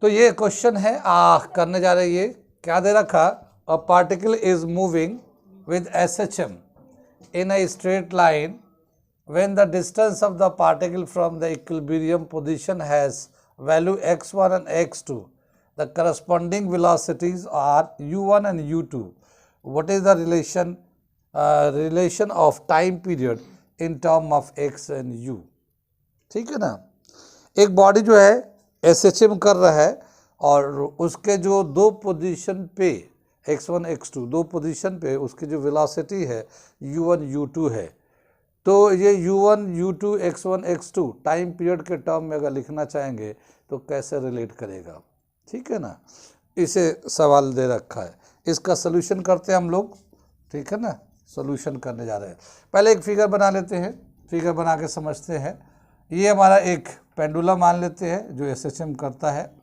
तो ये क्वेश्चन है करने जा रहे, ये क्या दे रखा, a particle is moving with SHM in a straight line when the distance of the particle from the equilibrium position has value x1 and x2. The corresponding velocities are u1 and u2. What is the relation of time period in term of x and u? ठीक है ना। एक body जो है SHM कर रहा है और उसके जो दो पोजीशन पे x1 x2 दो पोजीशन पे उसकी जो वेलोसिटी है u1 u2 है। तो ये u1 u2 x1 x2 time period के टर्म में अगर लिखना चाहेंगे तो कैसे रिलेट करेगा, ठीक है ना। इसे सवाल दे रखा है, इसका सोल्यूशन करते हैं हम लोग, ठीक है ना। सोल्यूशन करने जा रहे हैं, पहले एक फिगर बना लेते हैं, फिगर बना के समझते हैं। ये हमारा एक पेंडुलम मान लेते हैं जो SHM करता है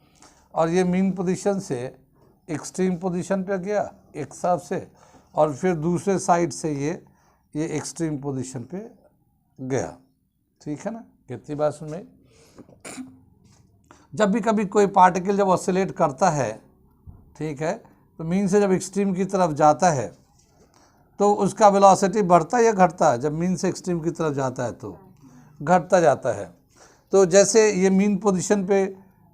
और ये मीन पोजीशन से एक्सट्रीम पोजीशन पे गया एक हिसाब से और फिर दूसरे साइड से ये एक्सट्रीम पोजीशन पे गया, ठीक है ना। कितनी बात सुन में, जब भी कभी कोई पार्टिकल जब ऑसिलेट करता है, ठीक है, तो मीन से जब एक्सट्रीम की तरफ जाता है तो उसका वेलोसिटी बढ़ता है या घटता है। जब मीन से एक्सट्रीम की तरफ जाता है तो घटता जाता है। तो जैसे ये मीन पोजीशन पे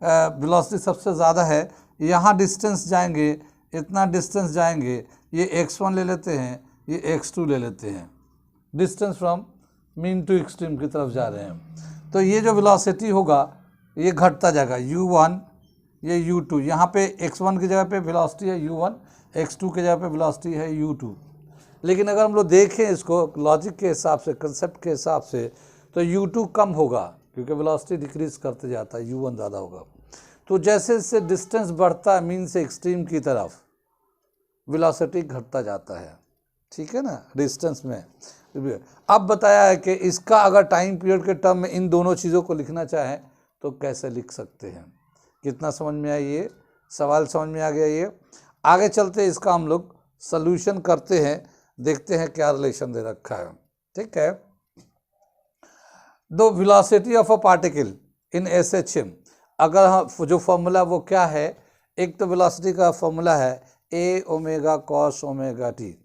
वेलोसिटी सबसे ज़्यादा है, यहाँ डिस्टेंस जाएंगे, इतना डिस्टेंस जाएंगे, ये x1 ले लेते हैं, ये x2 ले लेते हैं, distance from mean to extreme की तरफ जा रहे हैं। तो ये जो वेलोसिटी होगा ये घटता जाएगा, u1 ये u2, यहाँ पे x1 की जगह पे वेलोसिटी है u1, x2 की जगह पे वेलोसिटी है u2। लेकिन अगर हम लोग देखें इसको लॉजिक के हिसाब से, कंसेप्ट के हिसाब से, तो u2 कम होगा क्योंकि वेलोसिटी डिक्रीज करते जाता है, u1 ज़्यादा होगा। तो जैसे जैसे डिस्टेंस बढ़ता है मीन से एक्सट्रीम की तरफ वेलोसिटी घटता जाता है, ठीक है ना, डिस्टेंस में। अब बताया है कि इसका अगर टाइम पीरियड के टर्म में इन दोनों चीज़ों को लिखना चाहें तो कैसे लिख सकते हैं। कितना समझ में आई, ये सवाल समझ में आ गया। ये आगे चलते इसका हम लोग सल्यूशन करते हैं, देखते हैं क्या रिलेशन दे रखा है, ठीक है। The velocity of a particle in SHM, अगर हम जो फॉर्मूला वो क्या है, एक तो वेलोसिटी का फॉर्मूला है a omega cos omega T,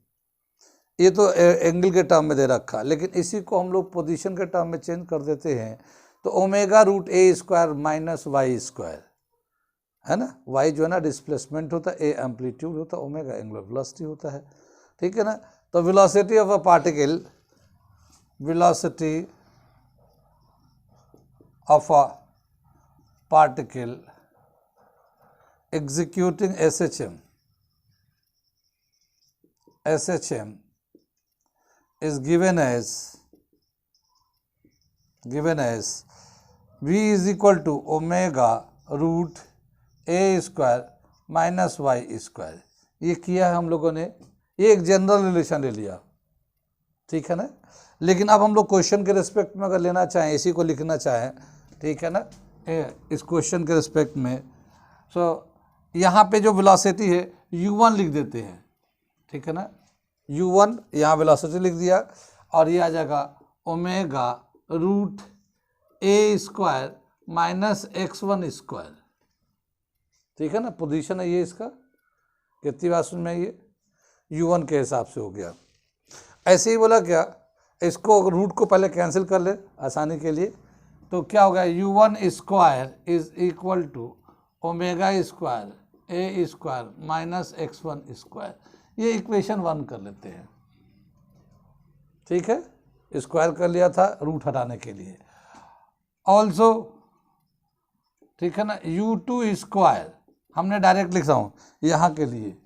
ये तो एंगल के टर्म में दे रखा, लेकिन इसी को हम लोग पोजीशन के टर्म में चेंज कर देते हैं तो omega root a square minus y square, है ना। y जो है ना डिस्प्लेसमेंट होता है, a एम्पलीट्यूड होता है, ओमेगा एंगुलर वेलोसिटी होता है, ठीक है ना। तो velocity of a particle, velocity of a particle executing SHM is given as V is equal to omega root a square minus y square. ये किया है हम लोगों ने, ये एक जनरल रिलेशन ले लिया, ठीक है ना। लेकिन अब हम लोग क्वेश्चन के रिस्पेक्ट में अगर लेना चाहें, इसी को लिखना चाहें, ठीक है ना, इस क्वेश्चन के रिस्पेक्ट में, सो यहाँ पे जो वेलोसिटी है u1 लिख देते हैं, ठीक है ना। u1 यहाँ वेलोसिटी लिख दिया और ये आ जाएगा omega root a square minus x1 square, ठीक है ना। पोजीशन है ये इसका, कितनी बात सुन में, ये u1 के हिसाब से हो गया। ऐसे ही बोला क्या, इसको रूट को पहले कैंसिल कर ले आसानी के लिए, तो क्या होगा, u1 square is equal to omega square a square minus x1 square. ये इक्वेशन 1 कर लेते हैं, ठीक है। स्क्वायर कर लिया था रूट हटाने के लिए। ऑल्सो, ठीक है ना, u2 स्क्वायर हमने डायरेक्ट लिखा हूँ यहाँ के लिए,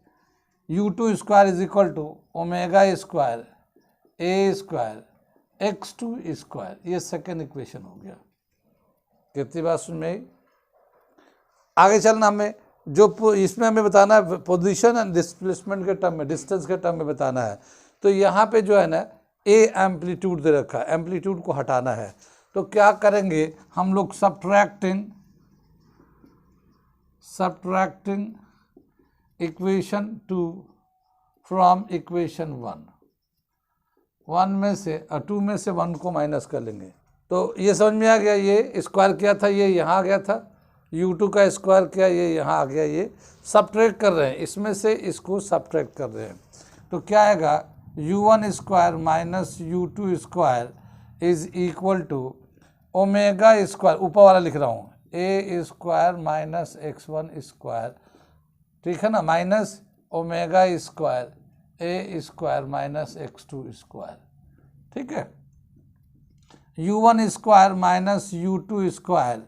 u2 square is equal to omega square a square x2 square. ये सेकेंड इक्वेशन हो गया। कितनी बात सुन में, आगे चलना हमें जो इसमें हमें बताना है पोजीशन एंड डिस्प्लेसमेंट के टर्म में, डिस्टेंस के टर्म में बताना है। तो यहाँ पे जो है ना a एम्पलीट्यूड दे रखा है, एम्पलीट्यूड को हटाना है। तो क्या करेंगे हम लोग, सब्ट्रैक्टिंग इक्वेशन 2 फ्रॉम इक्वेशन 1 में से 2 में से 1 को माइनस कर लेंगे। तो ये समझ में आ गया, ये स्क्वायर किया था, ये यहाँ आ गया था, u2 का स्क्वायर क्या, ये यहाँ आ गया, ये सब्ट्रैक्ट कर रहे हैं, इसमें से इसको सब्ट्रैक्ट कर रहे हैं, तो क्या आएगा u1 square minus u2 square is equal to omega square, ऊपर वाला लिख रहा हूँ, ए स्क्वायर माइनस x1 स्क्वायर, ठीक है ना, माइनस ओमेगा स्क्वायर ए स्क्वायर माइनस x2 स्क्वायर, ठीक है। u1 square minus u2 square,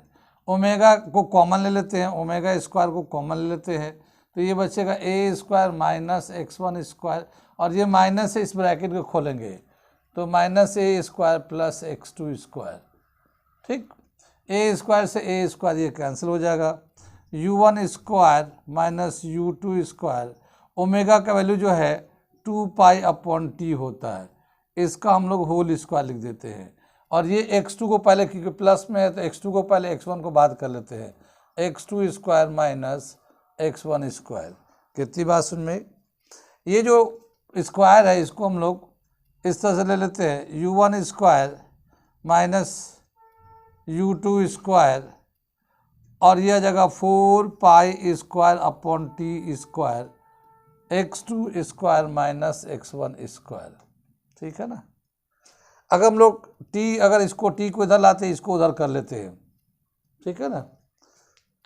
omega को कॉमन ले लेते हैं, ओमेगा स्क्वायर को कॉमन ले लेते हैं, तो ये बचेगा ए स्क्वायर माइनस x1 स्क्वायर, और ये माइनस से इस ब्रैकेट को खोलेंगे तो माइनस ए स्क्वायर प्लस x2 स्क्वायर, ठीक। ए स्क्वायर से ए स्क्वायर ये कैंसिल हो जाएगा, u1 square minus u2 square, omega का वैल्यू जो है 2 पाई अपॉन टी होता है, इसका हम लोग होल स्क्वायर लिख देते हैं, और ये x2 को पहले, क्योंकि प्लस में है तो x2 को पहले x1 को बात कर लेते हैं, x2 square minus x1 square, कितनी बात सुन में, ये जो स्क्वायर है इसको हम लोग इस तरह से ले लेते हैं, u1 square minus u2 square, और यह जगह 4 pi square upon T square x2 square minus x1 square, ठीक है ना। अगर हम लोग t, अगर इसको t को इधर लाते हैं, इसको उधर कर लेते हैं, ठीक है ना,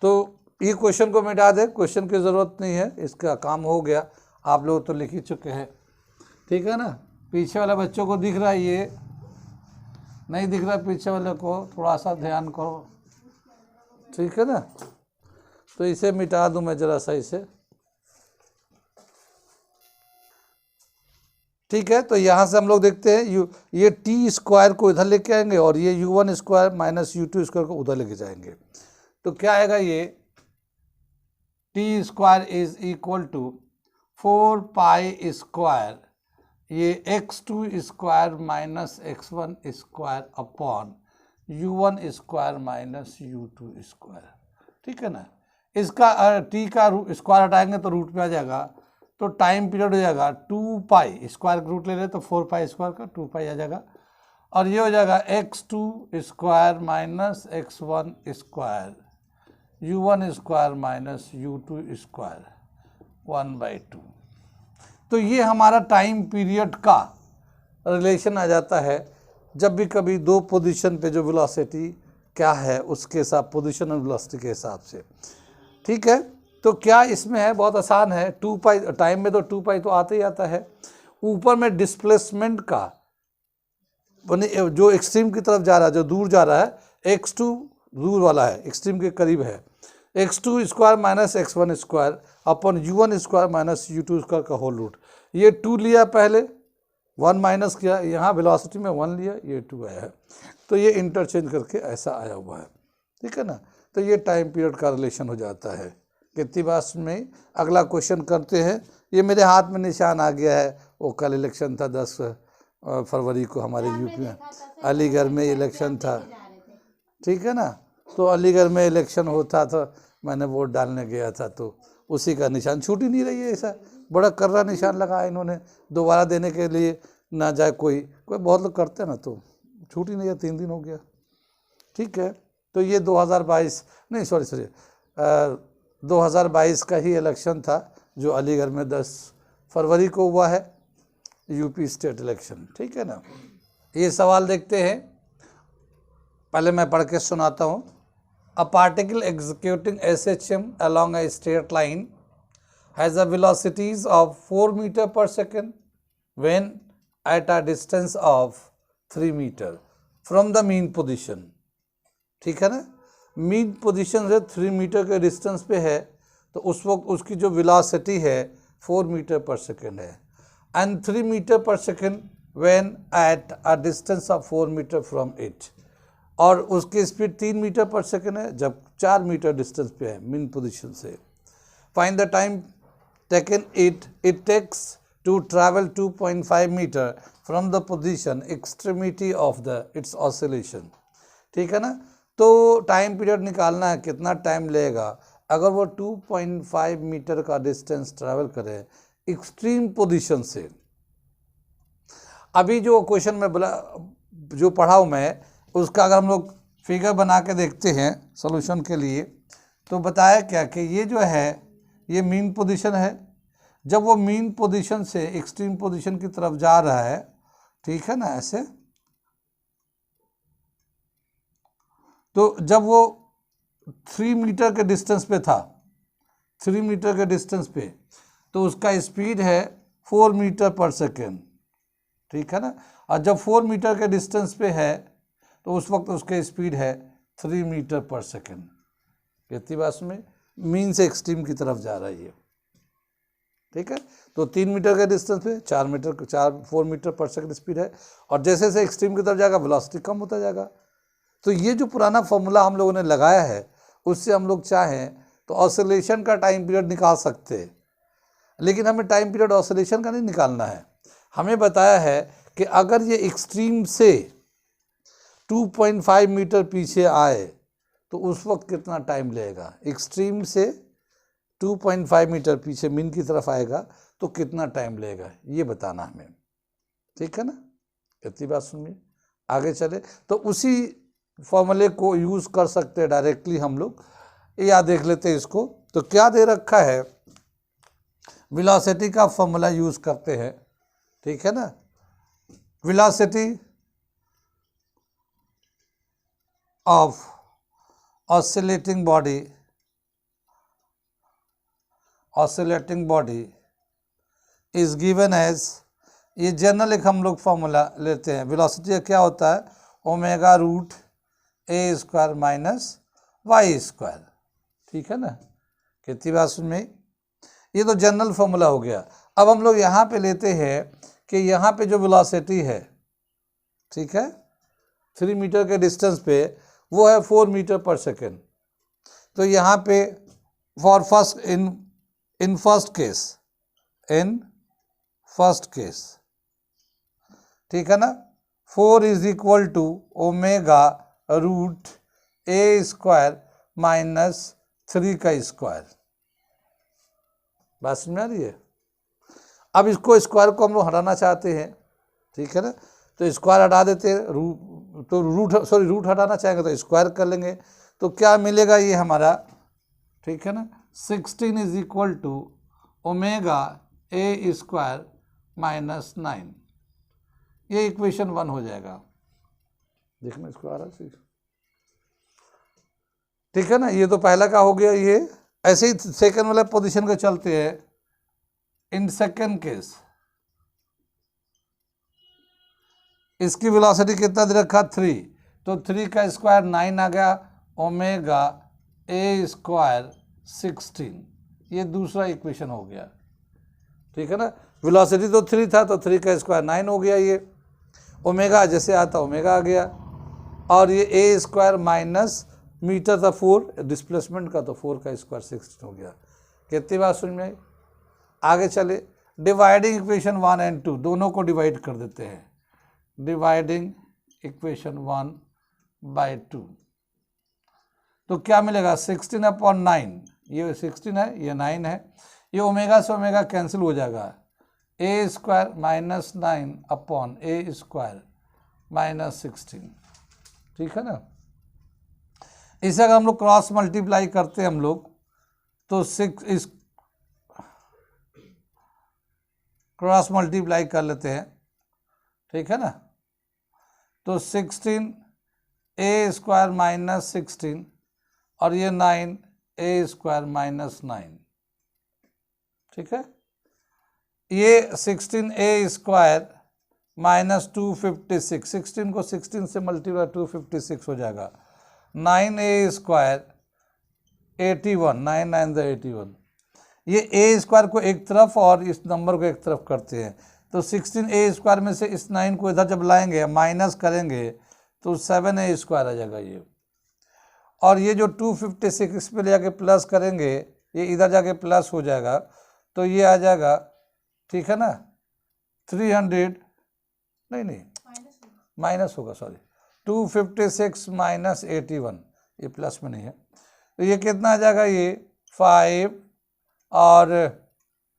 तो ये क्वेश्चन को मिटा दे, क्वेश्चन की ज़रूरत नहीं है, इसका काम हो गया, आप लोग तो लिख ही चुके हैं, ठीक है ना। पीछे वाले बच्चों को दिख रहा है, ये नहीं दिख रहा पीछे वाले को, थोड़ा सा ध्यान करो, ठीक है ना, तो इसे मिटा दूं मैं ज़रा सा इसे, ठीक है। तो यहाँ से हम लोग देखते हैं ये टी स्क्वायर को इधर लेके आएंगे और ये u1 square minus u2 square को उधर लेके जाएंगे, तो क्या आएगा, ये t square is equal to 4 pi square, ये x2 square minus x1 square upon u1 square minus u2 square, ठीक है ना। इसका t का स्क्वायर हटाएंगे तो रूट में आ जाएगा, तो टाइम पीरियड हो जाएगा 2 पाई, स्क्वायर का रूट ले रहे तो 4 पाई स्क्वायर का 2 पाई आ जाएगा, और ये हो जाएगा x2 square minus x1 square u1 square minus u2 square 1/2। तो ये हमारा टाइम पीरियड का रिलेशन आ जाता है, जब भी कभी दो पोजीशन पे जो वेलोसिटी क्या है उसके साथ, पोजीशन और वेलोसिटी के हिसाब से, ठीक है। तो क्या इसमें है, बहुत आसान है, 2 पाई टाइम में तो 2 पाई तो आता ही आता है, ऊपर में डिस्प्लेसमेंट का जो एक्सट्रीम की तरफ जा रहा है, जो दूर जा रहा है, x2 दूर वाला है, एक्सट्रीम के करीब है, x2 square minus x1 square upon u1 square minus u2 square का होल रूट, ये 2 लिया पहले, 1 माइनस किया, यहाँ वेलोसिटी में 1 लिया, ये 2 आया है, तो ये इंटरचेंज करके ऐसा आया हुआ है, ठीक है ना। तो ये टाइम पीरियड का रिलेशन हो जाता है। कितनी बात में अगला क्वेश्चन करते हैं, ये मेरे हाथ में निशान आ गया है, वो कल इलेक्शन था 10 फरवरी को हमारे यूपी में, अलीगढ़ में इलेक्शन था, ठीक है ना, तो अलीगढ़ में इलेक्शन होता था, मैंने वोट डालने गया था, तो उसी का निशान छूट ही नहीं रही है, ऐसा बड़ा कर्रा निशान लगाया इन्होंने, दोबारा देने के लिए ना जाए कोई बहुत लोग करते हैं ना, तो छूट ही नहीं है, 3 दिन हो गया, ठीक है। तो ये 2022 नहीं सॉरी 2022 का ही इलेक्शन था जो अलीगढ़ में 10 फरवरी को हुआ है, यूपी स्टेट इलेक्शन, ठीक है ना। ये सवाल देखते हैं, पहले मैं पढ़ के सुनाता हूँ। A particle executing SHM along a straight line has a velocities of 4 meter per second when at a distance of 3 meter from the mean position, ठीक है ना। मीन पोजीशन से 3 मीटर के डिस्टेंस पे है, तो उस वक्त उसकी जो वेलोसिटी है 4 मीटर पर सेकेंड है, एंड 3 मीटर पर second when at a distance of 4 metre from it, और उसकी स्पीड 3 मीटर पर सेकेंड है जब 4 मीटर डिस्टेंस पे है मीन पोजीशन से। Find the time taken it takes to travel 2.5 metre from the position extremity of the its oscillation, ठीक है ना। तो टाइम पीरियड निकालना है, कितना टाइम लगेगा अगर वो 2.5 मीटर का डिस्टेंस ट्रैवल करे एक्सट्रीम पोजीशन से। अभी जो क्वेश्चन में बोला, जो पढ़ा हूँ मैं, उसका अगर हम लोग फिगर बना के देखते हैं सॉल्यूशन के लिए, तो बताया क्या कि ये जो है ये मीन पोजीशन है। जब वो मीन पोजीशन से एक्सट्रीम पोजीशन की तरफ जा रहा है, ठीक है ना, ऐसे, तो जब वो 3 मीटर के डिस्टेंस पे था, 3 मीटर के डिस्टेंस पे, तो उसका स्पीड है 4 मीटर पर सेकेंड, ठीक है ना। और जब 4 मीटर के डिस्टेंस पे है तो उस वक्त उसका स्पीड है 3 मीटर पर सेकेंड। कितनी बात में मीन से एक्सट्रीम की तरफ जा रहा है ये, ठीक है। तो 3 मीटर के डिस्टेंस पे 4 मीटर पर सेकेंड स्पीड है, और जैसे जैसे एक्सट्रीम की तरफ जाएगा वेलोसिटी कम होता जाएगा। तो ये जो पुराना फॉर्मूला हम लोगों ने लगाया है, उससे हम लोग चाहें तो ऑसिलेशन का टाइम पीरियड निकाल सकते हैं, लेकिन हमें टाइम पीरियड ऑसिलेशन का नहीं निकालना है। हमें बताया है कि अगर ये एक्सट्रीम से 2.5 मीटर पीछे आए तो उस वक्त कितना टाइम लगेगा। एक्सट्रीम से 2.5 मीटर पीछे मीन की तरफ आएगा तो कितना टाइम लगेगा, ये बताना हमें, ठीक है ना। इतनी बात सुनिए, आगे चले तो उसी फॉर्मूले को यूज़ कर सकते हैं डायरेक्टली हम लोग, या देख लेते हैं इसको। तो क्या दे रखा है, वेलोसिटी का फॉर्मूला यूज़ करते हैं, ठीक है ना। Velocity of oscillating body is given as, ये जनरल एक हम लोग फॉर्मूला लेते हैं। वेलोसिटी का क्या होता है, omega root a square minus y square, ठीक है ना। कितनी बात सुन में, ये तो जनरल फॉर्मूला हो गया। अब हम लोग यहाँ पे लेते हैं कि यहाँ पे जो वेलोसिटी है, ठीक है, 3 मीटर के डिस्टेंस पे वो है 4 मीटर पर सेकेंड। तो यहाँ पे for first in first case, ठीक है ना, 4 is equal to omega root a square minus 3 का स्क्वायर। बात समझ आ रही है। अब इसको स्क्वायर को हम लोग हटाना चाहते हैं, ठीक है ना, तो स्क्वायर हटा देते हैं, रूट हटाना चाहेंगे तो स्क्वायर कर लेंगे। तो क्या मिलेगा ये हमारा, ठीक है ना, 16 is equal to omega a square minus 9। ये इक्वेशन 1 हो जाएगा। देखना इसको आ रहा है, ठीक है ना। ये तो पहला का हो गया। ये ऐसे ही सेकंड वाला पोजीशन के चलते हैं। इन सेकंड केस इसकी वेलोसिटी कितना दे रखा, 3, तो 3 का स्क्वायर 9 आ गया, ओमेगा ए स्क्वायर 16। ये दूसरा इक्वेशन हो गया, ठीक है ना। वेलोसिटी तो 3 था तो 3 का स्क्वायर 9 हो गया, ये ओमेगा जैसे आता ओमेगा आ गया, और ये ए स्क्वायर माइनस मीटर था 4 डिस्प्लेसमेंट का, तो 4 का स्क्वायर 16 हो गया। कितनी बात सुन में। आगे चले, डिवाइडिंग इक्वेशन 1 और 2 दोनों को डिवाइड कर देते हैं। डिवाइडिंग इक्वेशन 1 बाई 2, तो क्या मिलेगा, 16/9, ये 16 है, ये 9 है, ये ओमेगा से ओमेगा कैंसिल हो जाएगा, ए स्क्वायर माइनस 9 अपॉन ए स्क्वायर माइनस 16, ठीक है ना। इसे अगर हम लोग क्रॉस मल्टीप्लाई करते हैं हम लोग, तो 6 इस क्रॉस मल्टीप्लाई कर लेते हैं, ठीक है ना। तो 16 ए स्क्वायर माइनस 16 और ये 9 ए स्क्वायर माइनस 9, ठीक है। ये 16 ए स्क्वायर माइनस 256, 16 को 16 से मल्टीप्लाई 256 हो जाएगा। 9 ए स्क्वायर 81, 9 9 द 81। ये ए स्क्वायर को एक तरफ और इस नंबर को एक तरफ करते हैं, तो 16 ए स्क्वायर में से इस 9 को इधर जब लाएंगे माइनस करेंगे तो 7 ए स्क्वायर आ जाएगा ये, और ये जो 256 पे ले जाके प्लस करेंगे, ये इधर जाके प्लस हो जाएगा, तो ये आ जाएगा, ठीक है ना, 300 नहीं माइनस होगा, सॉरी, 256 माइनस 81, ये प्लस में नहीं है, तो ये कितना आ जाएगा, ये 5 और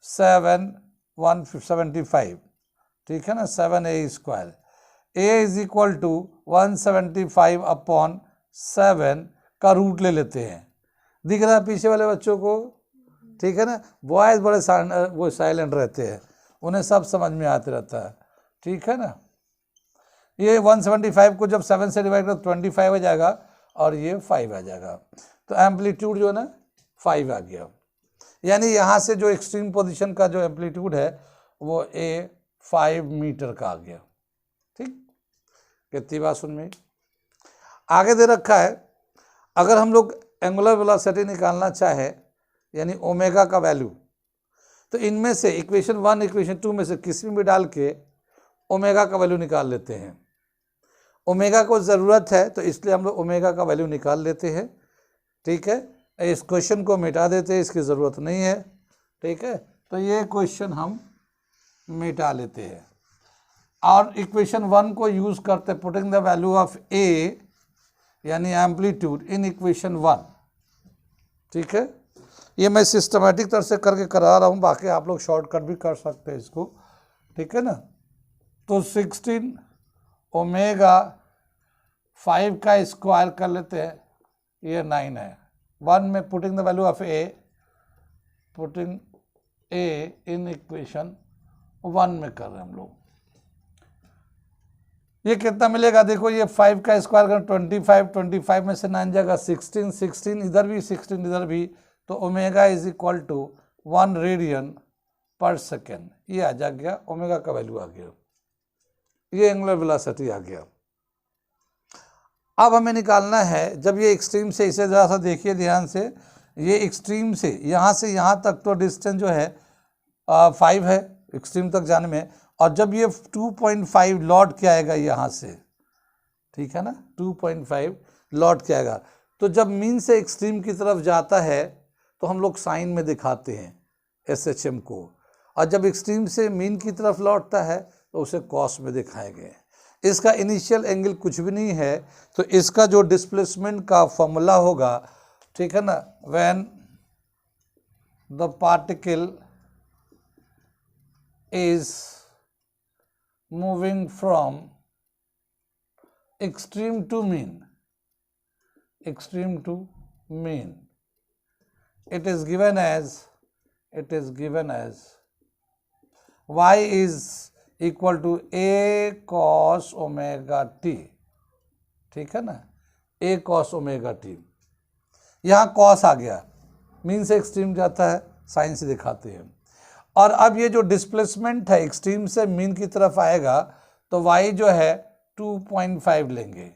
7 175, ठीक है ना, 7 A square. A is equal to 175 upon 7 का रूट ले लेते हैं। दिख रहा है पीछे वाले बच्चों को? ठीक है ना, बॉयज बड़े वो साइलेंट रहते हैं, उन्हें सब समझ में आते रहता है। ठीक है ना, ये 175 को जब 7 से डिवाइड करो 25 आ जाएगा और ये 5 आ जाएगा। तो एम्पलीट्यूड जो है ना 5 आ गया, यानी यहाँ से जो एक्सट्रीम पोजीशन का जो एम्पलीट्यूड है वो 5 मीटर का आ गया। ठीक, कितनी बात सुन में। आगे दे रखा है, अगर हम लोग एंगुलर वेलोसिटी निकालना चाहे यानी ओमेगा का वैल्यू, तो इनमें से इक्वेशन 1 इक्वेशन 2 में से किसी में भी डाल के ओमेगा का वैल्यू निकाल लेते हैं। ओमेगा को ज़रूरत है तो इसलिए हम लोग ओमेगा का वैल्यू निकाल लेते हैं। ठीक है, इस क्वेश्चन को मिटा देते हैं, इसकी ज़रूरत नहीं है। ठीक है, तो ये क्वेश्चन हम मिटा लेते हैं और इक्वेशन 1 को यूज़ करते पुटिंग द वैल्यू ऑफ ए यानी एम्पलीट्यूड इन इक्वेशन 1। ठीक है, ये मैं सिस्टमेटिक तरह से करके करा रहा हूँ, बाकी आप लोग शॉर्टकट भी कर सकते हैं इसको। ठीक है ना, तो 16 ओमेगा 5 का स्क्वायर कर लेते हैं, ये 9 है। 1 में putting the value of A, putting a in equation 1 में कर रहे हैं हम लोग। ये कितना मिलेगा देखो, ये 5 का स्क्वायर कर 25 में से 9 जाएगा 16 इधर भी 16 इधर भी, तो omega is equal to 1 radian पर सेकेंड। ये आ जा गया, ओमेगा का वैल्यू आ गया, ये एंगुलर वेलोसिटी आ गया। अब हमें निकालना है, जब ये एक्सट्रीम से, इसे ज़रा सा देखिए ध्यान से, ये एक्सट्रीम से यहाँ तक तो डिस्टेंस जो है 5 है एक्सट्रीम तक जाने में, और जब ये 2.5 लौट के आएगा यहाँ से, ठीक है ना, 2.5 लौट के आएगा, तो जब मीन से एक्सट्रीम की तरफ जाता है तो हम लोग साइन में दिखाते हैं SHM को, और जब एक्सट्रीम से मीन की तरफ लौटता है तो उसे कॉस में दिखाएंगे। इसका इनिशियल एंगल कुछ भी नहीं है, तो इसका जो डिस्प्लेसमेंट का फॉर्मूला होगा, ठीक है ना, when the particle is moving from extreme to mean, it is given as y is equal to a cos omega t। ठीक है ना, a cos omega t, यहाँ cos आ गया, मीन से एक्सट्रीम जाता है, साइन से दिखाते हैं। और अब ये जो डिस्प्लेसमेंट है एक्सट्रीम से मीन की तरफ आएगा, तो y जो है 2.5 लेंगे,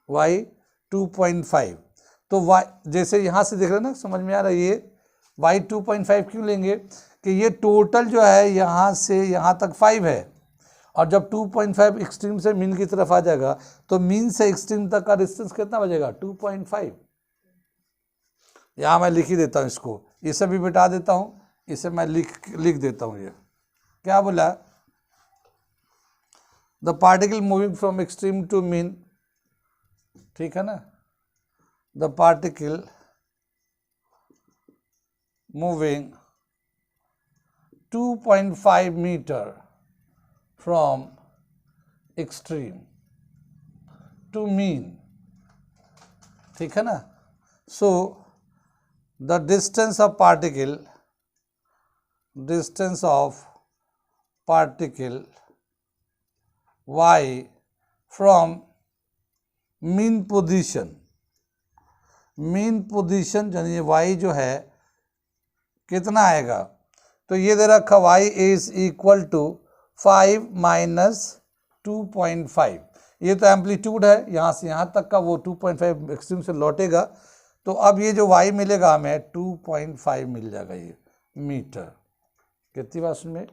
y 2.5। तो y जैसे यहाँ से देख रहे हैं ना, समझ में आ रहा है, ये y 2.5 क्यों लेंगे कि ये टोटल जो है यहाँ से यहाँ तक 5 है, और जब 2.5 एक्सट्रीम से मीन की तरफ आ जाएगा तो मीन से एक्सट्रीम तक का डिस्टेंस कितना बचेगा, 2.5। यहाँ मैं लिख ही देता हूँ इसको, इसे भी बिठा देता हूँ, इसे मैं लिख देता हूँ। ये क्या बोला, the particle moving from extreme to mean, ठीक है ना, the particle moving 2.5 metre from extreme to mean, ठीक है ना, so the distance of particle y from mean position यानी y जो है कितना आएगा, तो ये दे रखा y is equal to 5 minus 2.5। ये तो एम्पलीट्यूड है, यहाँ से यहाँ तक का, वो 2.5 एक्सट्रीम से लौटेगा, तो अब ये जो y मिलेगा हमें 2.5 मिल जाएगा ये मीटर। कितनी बात सुन में,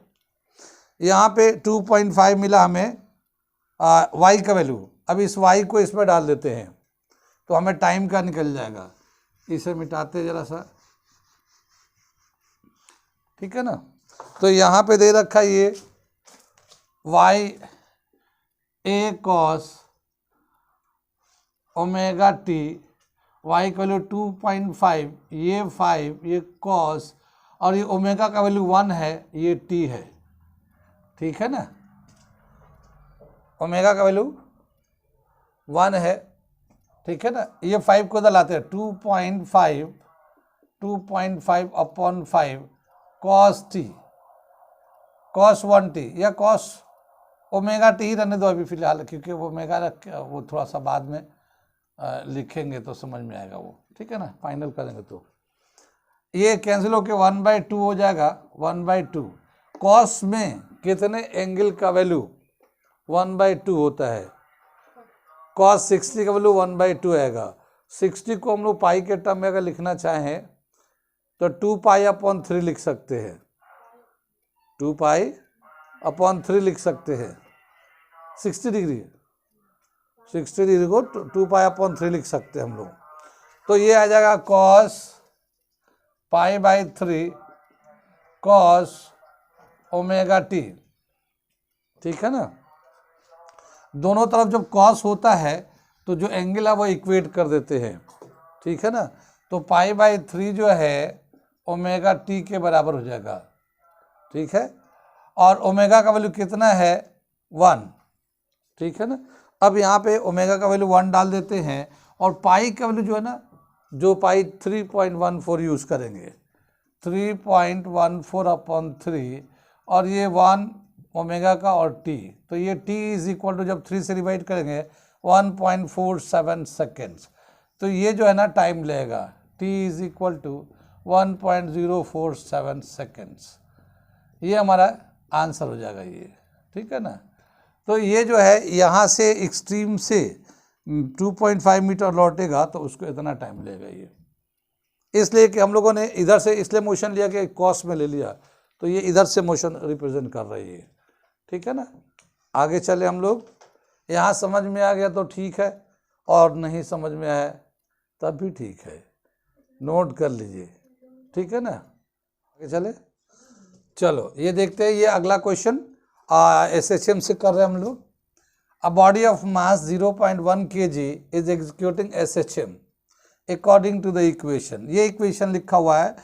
यहाँ पे 2.5 मिला हमें y का वैल्यू। अब इस y को इसमें डाल देते हैं तो हमें टाइम का निकल जाएगा, इसे मिटाते जरा सा, ठीक है ना। तो यहाँ पे दे रखा ये y a cos omega t, y का वैल्यू 2.5, ये 5, ये cos, और ये ओमेगा का वैल्यू 1 है, ये t है, ठीक है ना, ओमेगा का वैल्यू 1 है ठीक है ना। ये 5 को इधर लाते हैं, 2.5 upon 5 cos T, cos 1t या कॉस ओमेगा टी ही रहने दो अभी फिलहाल, क्योंकि ओमेगा वो थोड़ा सा बाद में लिखेंगे तो समझ में आएगा वो, ठीक है ना, फाइनल करेंगे तो ये कैंसिल होके 1/2 हो जाएगा, 1/2। कॉस में कितने एंगल का वैल्यू 1/2 होता है, कॉस 60 का वैल्यू 1/2 आएगा। 60 को हम लोग पाई के टर्म में अगर लिखना चाहें तो 2π/3 लिख सकते हैं, 2π/3 लिख सकते हैं। 60 डिग्री को 2π/3 लिख सकते हैं हम लोग। तो ये आ जाएगा cos π/3 cos ओमेगा टी, ठीक है ना। दोनों तरफ जब cos होता है तो जो एंगल है वो इक्वेट कर देते हैं, ठीक है ना। तो π/3 जो है ओमेगा टी के बराबर हो जाएगा, ठीक है। और ओमेगा का वैल्यू कितना है 1, ठीक है ना। अब यहाँ पे ओमेगा का वैल्यू 1 डाल देते हैं और पाई का वैल्यू जो है ना, जो पाई 3.14 यूज़ करेंगे, 3.14/3 और ये 1 ओमेगा का और टी, तो ये t इज इक्वल टू जब 3 से डिवाइड करेंगे 1.47 सेकेंड्स। तो ये जो है ना टाइम लेगा, t is equal to 1.047 seconds. ये हमारा आंसर हो जाएगा ये, ठीक है ना। तो ये जो है यहाँ से एक्सट्रीम से 2.5 मीटर लौटेगा तो उसको इतना टाइम लेगा ये, इसलिए कि हम लोगों ने इधर से इसलिए मोशन लिया कि कॉस में ले लिया, तो ये इधर से मोशन रिप्रेजेंट कर रही है, ठीक है ना। आगे चले हम लोग, यहाँ समझ में आ गया तो ठीक है, और नहीं समझ में आया तब भी ठीक है, नोट कर लीजिए, ठीक है ना। आगे चले, चलो ये देखते हैं, ये अगला क्वेश्चन SHM से कर रहे हैं हम लोग। A body of mass 0.1 kg is executing SHM according to the equation. ये इक्वेशन लिखा हुआ है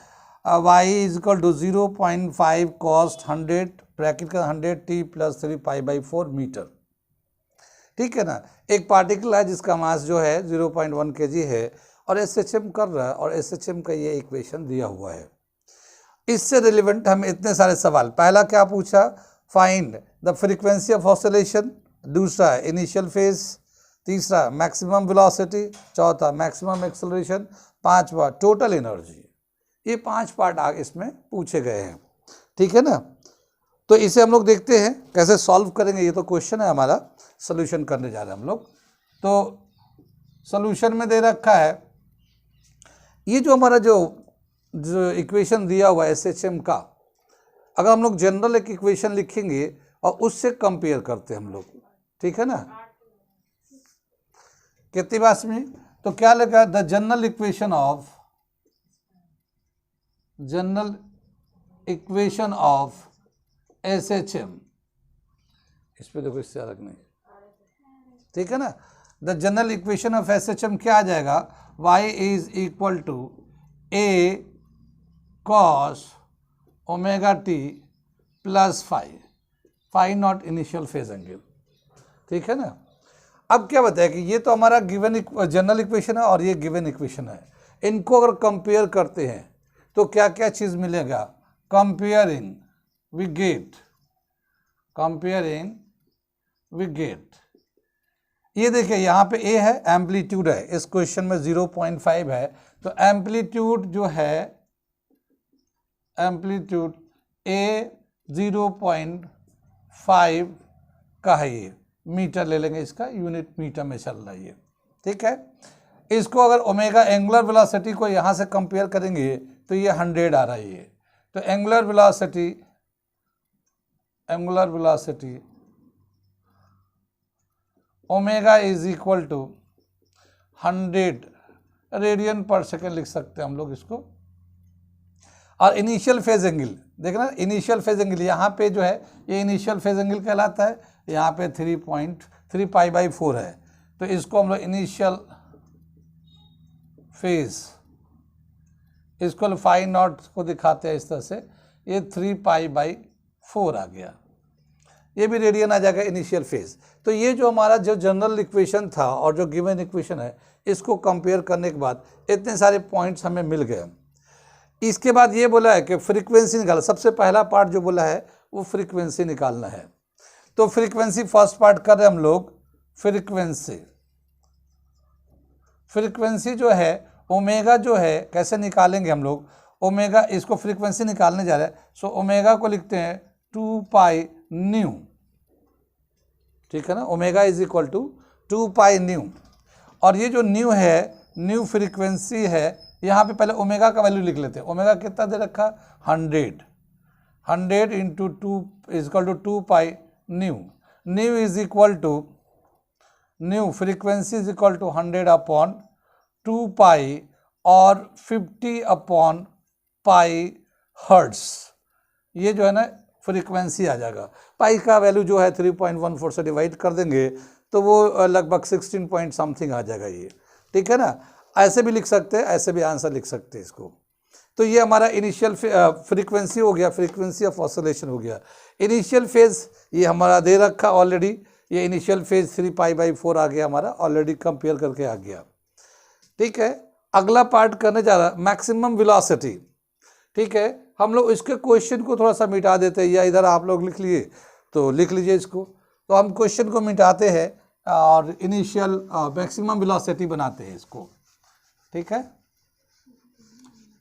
y is equal to 0.5 cos 100 bracket का 100t + 3π/4 मीटर, ठीक है ना। एक पार्टिकल है जिसका मास जो है 0.1 kg है और SHM कर रहा है, और SHM का ये इक्वेशन दिया हुआ है। इससे रिलेवेंट हमें इतने सारे सवाल, पहला क्या पूछा, find the frequency of oscillation, दूसरा इनिशियल फेज, तीसरा मैक्सिमम वेलोसिटी, चौथा मैक्सिमम एक्सेलरेशन, पांचवा टोटल एनर्जी। ये 5 पार्ट इसमें पूछे गए हैं, ठीक है ना। तो इसे हम लोग देखते हैं कैसे सॉल्व करेंगे। ये तो क्वेश्चन है हमारा, सोल्यूशन करने जा रहे हैं हम लोग। तो सोल्यूशन में दे रखा है ये जो हमारा जो इक्वेशन दिया हुआ है SHM का, अगर हम लोग जनरल एक इक्वेशन लिखेंगे और उससे कंपेयर करते हैं हम लोग, ठीक है ना। कितनी बात में, तो क्या लिखा है, the general equation of SHM, इस पे देखो, इससे अलग नहीं, ठीक है ना। The general equation of SHM क्या आ जाएगा, y is equal to a cos omega t + phi naught initial phase angle, ठीक है ना। अब क्या बताया कि ये तो हमारा गिवन जनरल इक्वेशन है और ये गिवन इक्वेशन है, इनको अगर कंपेयर करते हैं तो क्या क्या चीज़ मिलेगा, कंपेयरिंग वी गेट, ये देखिए यहाँ पे a है, एम्पलीट्यूड है, इस क्वेश्चन में 0.5 है, तो एम्पलीट्यूड जो है, एम्पलीट्यूड a 0.5 का है, ये मीटर ले लेंगे, इसका यूनिट मीटर में चल रहा है ये, ठीक है। इसको अगर ओमेगा एंगुलर वेलोसिटी को यहाँ से कंपेयर करेंगे तो ये 100 आ रहा है ये, तो angular velocity omega is equal to 100 radian पर सेकेंड लिख सकते हैं हम लोग इसको। और इनिशियल फेज एंगल देखना, इनिशियल फेज एंगल यहाँ पे जो है ये इनिशियल फेज एंगल कहलाता है, यहाँ पे 3.3π/4 है, तो इसको हम लोग इनिशियल फेज, इसको फाई नॉट को दिखाते हैं इस तरह से, ये 3π/4 आ गया। ये भी रेडियन आ जाएगा इनिशियल फेज। तो ये जो हमारा जो जनरल इक्वेशन था और जो गिवन इक्वेशन है, इसको कंपेयर करने के बाद इतने सारे पॉइंट्स हमें मिल गए। इसके बाद ये बोला है कि फ्रीक्वेंसी निकालना, सबसे पहला पार्ट जो बोला है वो फ्रीक्वेंसी निकालना है। तो फ्रीक्वेंसी फर्स्ट पार्ट कर रहे हैं हम लोग। फ्रीक्वेंसी जो है ओमेगा जो है कैसे निकालेंगे हम लोग, ओमेगा इसको फ्रीक्वेंसी निकालने जा रहे हैं। सो ओमेगा को लिखते हैं 2 पाई न्यू, ठीक है ना, omega is equal to 2 pi nu. और ये जो न्यू है, न्यू फ्रीक्वेंसी है, यहाँ पे पहले ओमेगा का वैल्यू लिख लेते हैं। ओमेगा कितना दे रखा, 100 into 2 is equal to 2 pi nu. Nu is equal to, nu frequency is equal to 100 upon 2 pi और 50 अपॉन पाई हर्ट्स। ये जो है ना फ्रीक्वेंसी आ जाएगा। पाई का वैल्यू जो है 3.14 से डिवाइड कर देंगे तो वो लगभग 16 पॉइंट समथिंग आ जाएगा ये, ठीक है ना। ऐसे भी लिख सकते हैं, ऐसे भी आंसर लिख सकते हैं इसको। तो ये हमारा इनिशियल फ्रीक्वेंसी हो गया, फ्रीक्वेंसी ऑफ ऑसिलेशन हो गया। इनिशियल फेज ये हमारा दे रखा ऑलरेडी, ये इनिशियल फेज 3π/4 आ गया हमारा, ऑलरेडी कंपेयर करके आ गया, ठीक है। अगला पार्ट करने जा रहा है मैक्सिमम वेलोसिटी, ठीक है। हम लोग इसके क्वेश्चन को थोड़ा सा मिटा देते हैं, या इधर आप लोग लिख लिए तो लिख लीजिए इसको। तो हम क्वेश्चन को मिटाते हैं और इनिशियल मैक्सिमम वेलोसिटी बनाते हैं इसको, ठीक है।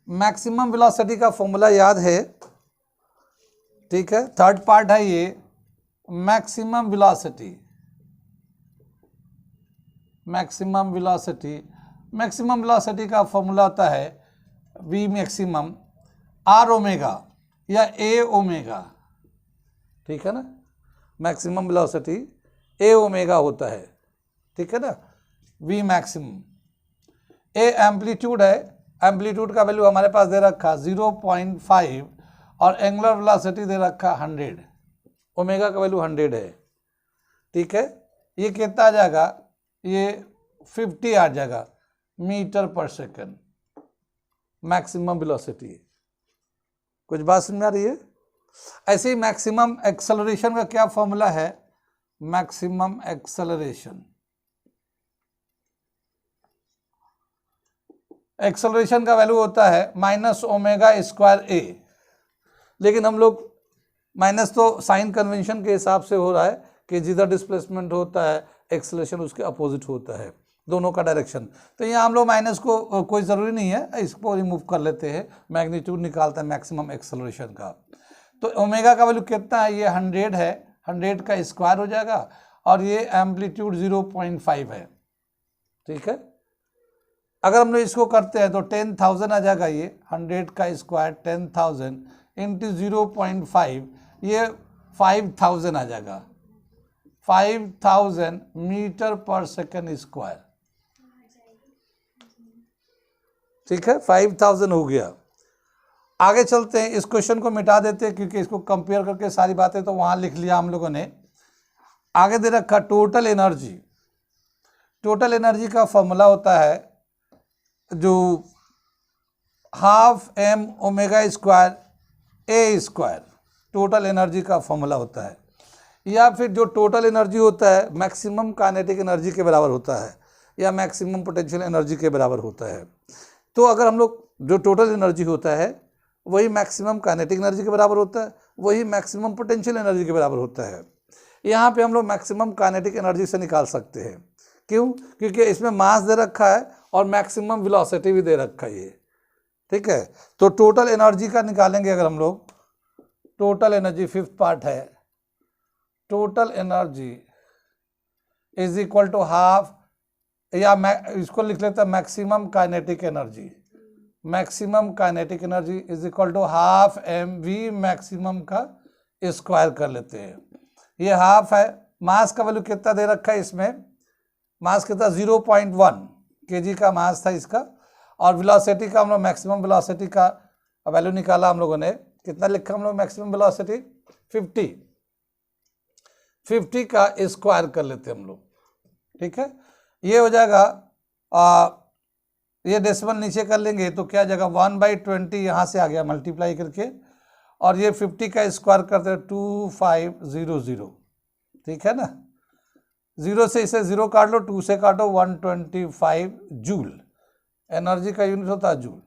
मैक्सिमम वेलोसिटी का फॉर्मूला याद है, ठीक है। थर्ड पार्ट है ये मैक्सिमम वेलोसिटी। मैक्सिमम वेलोसिटी का फॉर्मूला होता है वी मैक्सिमम आर ओमेगा या ए ओमेगा, ठीक है ना। मैक्सिमम वेलोसिटी ए ओमेगा होता है, ठीक है ना। वी मैक्सिमम, ए एम्पलीट्यूड है, एम्पलीट्यूड का वैल्यू हमारे पास दे रखा 0.5 और एंगुलर वेलोसिटी दे रखा 100, ओमेगा का वैल्यू 100 है, ठीक है। ये कितना आ जाएगा, ये 50 आ जाएगा मीटर पर सेकंड मैक्सिमम वेलोसिटी। कुछ बात समझ आ रही है। ऐसे ही मैक्सिमम एक्सेलरेशन का क्या फॉर्मूला है, मैक्सिमम एक्सेलरेशन का वैल्यू होता है -ω²a, लेकिन हम लोग माइनस तो साइन कन्वेंशन के हिसाब से हो रहा है कि जिधर डिस्प्लेसमेंट होता है एक्सेलरेशन उसके अपोजिट होता है, दोनों का डायरेक्शन। तो यहाँ हम लोग माइनस को कोई ज़रूरी नहीं है, इसको रिमूव कर लेते हैं, मैग्नीट्यूड निकालता है मैक्सिमम एक्सेलरेशन का। तो ओमेगा का वैल्यू कितना है, ये 100 है, 100 का स्क्वायर हो जाएगा और ये एम्पलीट्यूड 0.5 है, ठीक है। अगर हम लोग इसको करते हैं तो 10,000 आ जाएगा, ये 100 का स्क्वायर 10,000 इंटू 0.5, ये 5,000 आ जाएगा, 5,000 मीटर पर सेकंड स्क्वायर, ठीक है। 5,000 हो गया। आगे चलते हैं, इस क्वेश्चन को मिटा देते हैं क्योंकि इसको कंपेयर करके सारी बातें तो वहां लिख लिया हम लोगों ने। आगे दे रखा टोटल एनर्जी। टोटल एनर्जी का फॉर्मूला होता है जो ½ m⍵² a², टोटल एनर्जी का फॉर्मूला होता है। या फिर जो टोटल एनर्जी होता है मैक्सिमम काइनेटिक एनर्जी के बराबर होता है या मैक्सिमम पोटेंशियल एनर्जी के बराबर होता है। तो अगर हम लोग जो टोटल एनर्जी होता है वही मैक्सिमम काइनेटिक एनर्जी के बराबर होता है, वही मैक्सिमम पोटेंशियल एनर्जी के बराबर होता है। यहाँ पे हम लोग मैक्सिमम काइनेटिक एनर्जी से निकाल सकते हैं। क्यों? क्योंकि इसमें मास दे रखा है और मैक्सिमम वेलोसिटी भी दे रखा है ये, ठीक है। तो टोटल एनर्जी का निकालेंगे अगर हम लोग, टोटल एनर्जी फिफ्थ पार्ट है, total energy is equal to ½ या इसको लिख लेते हैं maximum kinetic energy. Maximum kinetic energy is equal to ½ mv maximum का स्क्वायर कर लेते हैं। ये हाफ है। मास का वैल्यू कितना दे रखा है इसमें, मास कितना 0.1 kg का मास था इसका। और वेलोसिटी का हम लोग मैक्सिमम वेलोसिटी का वैल्यू निकाला हम लोगों ने, कितना लिखा हम लोग मैक्सिमम वेलोसिटी 50 का स्क्वायर कर लेते हैं हम लोग, ठीक है। ये हो जाएगा ये डेसिमल नीचे कर लेंगे तो क्या जाएगा 1/20 यहाँ से आ गया मल्टीप्लाई करके, और ये 50 का स्क्वायर करते हैं 2500, ठीक है ना। 0 से इसे 0 काट लो, 2 से काटो, 125 जूल, एनर्जी का यूनिट होता है जूल।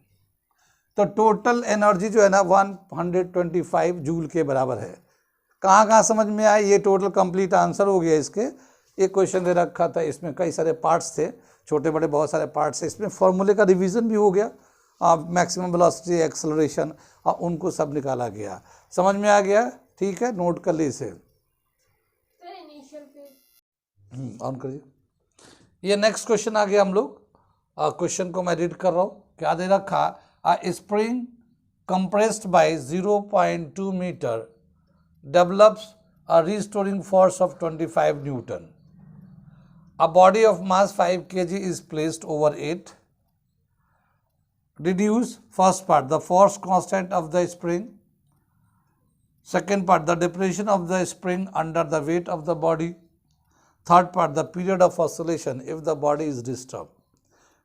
तो टोटल एनर्जी जो है ना 125 जूल के बराबर है। कहाँ कहाँ समझ में आए, ये टोटल कंप्लीट आंसर हो गया इसके। एक क्वेश्चन दे रखा था, इसमें कई सारे पार्ट्स थे, छोटे बड़े बहुत सारे पार्ट्स थे, इसमें फॉर्मूले का रिवीजन भी हो गया, मैक्सिमम वेलोसिटी, एक्सेलरेशन, और उनको सब निकाला गया। समझ में आ गया, ठीक है, नोट कर ली इसे। ऑन करिए। ये नेक्स्ट क्वेश्चन आ गया हम लोग, क्वेश्चन को मैं रीड कर रहा हूँ। क्या दे रखा, a spring compressed by 0.2 metre develops a restoring force of 25 Newton. A body of mass 5 kg is placed over it. Deduce first part, the force constant of the spring. Second part, the depression of the spring under the weight of the body. Third part, the period of oscillation if the body is disturbed.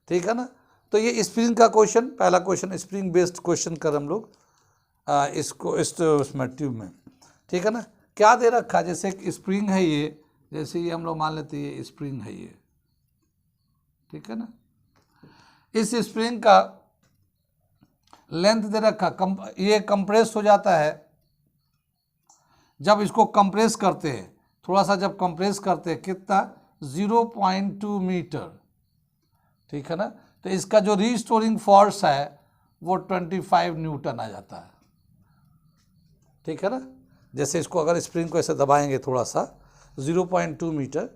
ठीक है ना। तो ये spring का question, पहला question spring based question कर हम लोग इसको इसमें ट्यूब में, ठीक है ना। क्या दे रखा, जैसे एक स्प्रिंग है ये, जैसे ये हम लोग मान लेते हैं ये स्प्रिंग है ये, ठीक है ना। इस स्प्रिंग का लेंथ दे रखा, ये कंप्रेस हो जाता है जब इसको कंप्रेस करते हैं, थोड़ा सा जब कंप्रेस करते हैं, कितना, 0.2 मीटर, ठीक है ना। तो इसका जो रीस्टोरिंग फोर्स है वो 25 न्यूटन आ जाता है, ठीक है ना। जैसे इसको अगर स्प्रिंग को ऐसे दबाएंगे थोड़ा सा 0.2 मीटर,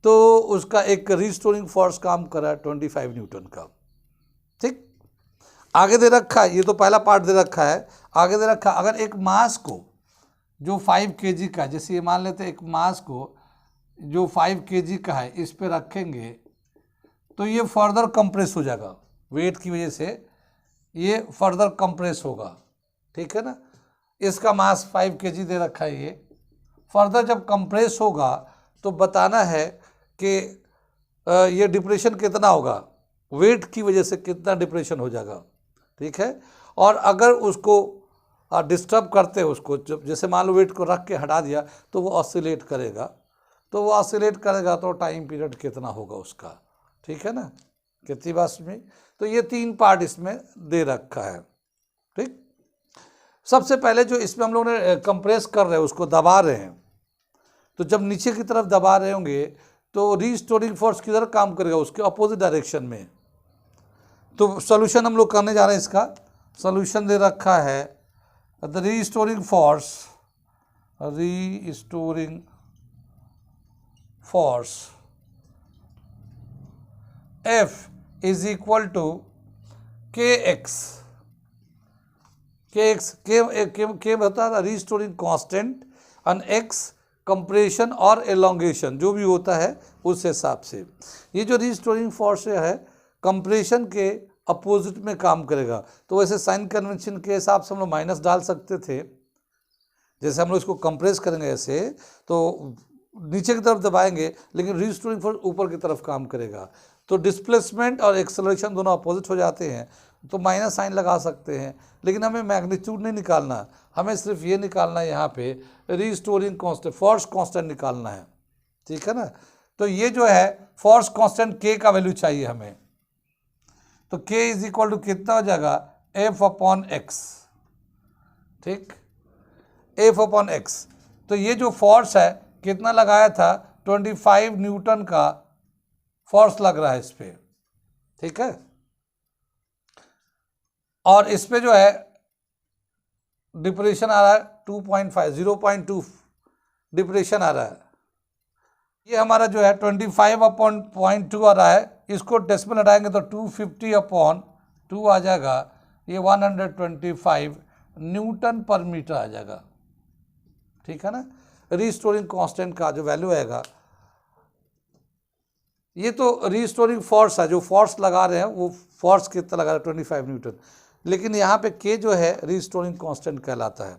तो उसका एक रीस्टोरिंग फोर्स काम कर रहा है 25 न्यूटन का, ठीक। आगे दे रखा है, ये तो पहला पार्ट दे रखा है। आगे दे रखा, अगर एक मास को जो 5 kg का, जैसे ये मान लेते हैं एक मास को जो 5 kg का है, इस पे रखेंगे तो ये फर्दर कंप्रेस हो जाएगा, वेट की वजह से ये फर्दर कंप्रेस होगा, ठीक है ना। इसका मास 5 kg दे रखा है, ये फर्दर जब कंप्रेस होगा तो बताना है कि ये डिप्रेशन कितना होगा, वेट की वजह से कितना डिप्रेशन हो जाएगा, ठीक है। और अगर उसको डिस्टर्ब करते हैं उसको, जब जैसे मान लो वेट को रख के हटा दिया तो वो ऑसिलेट करेगा, तो टाइम पीरियड कितना होगा उसका, ठीक है ना। कितनी बात में, तो ये 3 पार्ट इसमें दे रखा है, ठीक। सबसे पहले जो इसमें हम लोग ने कंप्रेस कर रहे हैं, उसको दबा रहे हैं, तो जब नीचे की तरफ दबा रहे होंगे तो रीस्टोरिंग फोर्स किधर काम करेगा, उसके अपोजिट डायरेक्शन में। तो सॉल्यूशन हम लोग करने जा रहे हैं, इसका सॉल्यूशन दे रखा है, the restoring force F is equal to kx बता रहा restoring constant, and x compression और एलोंगेशन जो भी होता है उस हिसाब से। ये जो रीस्टोरिंग फोर्स है कंप्रेशन के अपोजिट में काम करेगा, तो वैसे साइन कन्वेंशन के हिसाब से हम लोग माइनस डाल सकते थे। जैसे हम लोग इसको कंप्रेस करेंगे ऐसे, तो नीचे की तरफ दबाएंगे, लेकिन रीस्टोरिंग फोर्स ऊपर की तरफ काम करेगा, तो डिस्प्लेसमेंट और एक्सेलरेशन दोनों अपोजिट हो जाते हैं, तो माइनस साइन लगा सकते हैं। लेकिन हमें मैग्नीट्यूड नहीं निकालना, हमें सिर्फ ये निकालना है, यहाँ पे रीस्टोरिंग कांस्टेंट, फोर्स कांस्टेंट निकालना है, ठीक है ना। तो ये जो है फोर्स कांस्टेंट के का वैल्यू चाहिए हमें, तो के इज इक्वल टू कितना हो जाएगा, F/x, ठीक, F/x। तो ये जो फोर्स है कितना लगाया था, 25 न्यूटन का फोर्स लग रहा है इस पे, ठीक है। और इस पे जो है डिप्रेशन आ रहा है 2.5, 0.2 डिप्रेशन आ रहा है। ये हमारा जो है 25/0.2 आ रहा है, इसको डेसिमल हटाएंगे तो 250/2 आ जाएगा, ये 125 न्यूटन पर मीटर आ जाएगा, ठीक है ना। रीस्टोरिंग कांस्टेंट का जो वैल्यू आएगा, ये तो रीस्टोरिंग फोर्स है, जो फोर्स लगा रहे हैं वो फोर्स कितना लगा रहे हैं 25 न्यूटन, लेकिन यहाँ पे के जो है रीस्टोरिंग कांस्टेंट कहलाता है,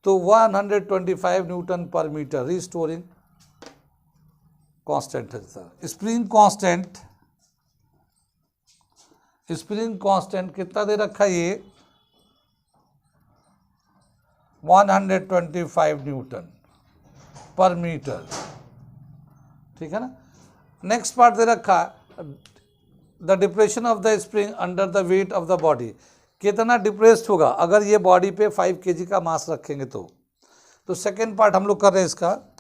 तो 125 न्यूटन पर मीटर रीस्टोरिंग कांस्टेंट है। स्प्रिंग कांस्टेंट कितना दे रखा है, ये 125 न्यूटन पर मीटर, ठीक है ना। नेक्स्ट पार्ट दे रखा the depression of the spring under the weight of the body, कितना डिप्रेस्ड होगा अगर ये बॉडी पे 5 kg का मास रखेंगे तो सेकेंड पार्ट हम लोग कर रहे हैं इसका।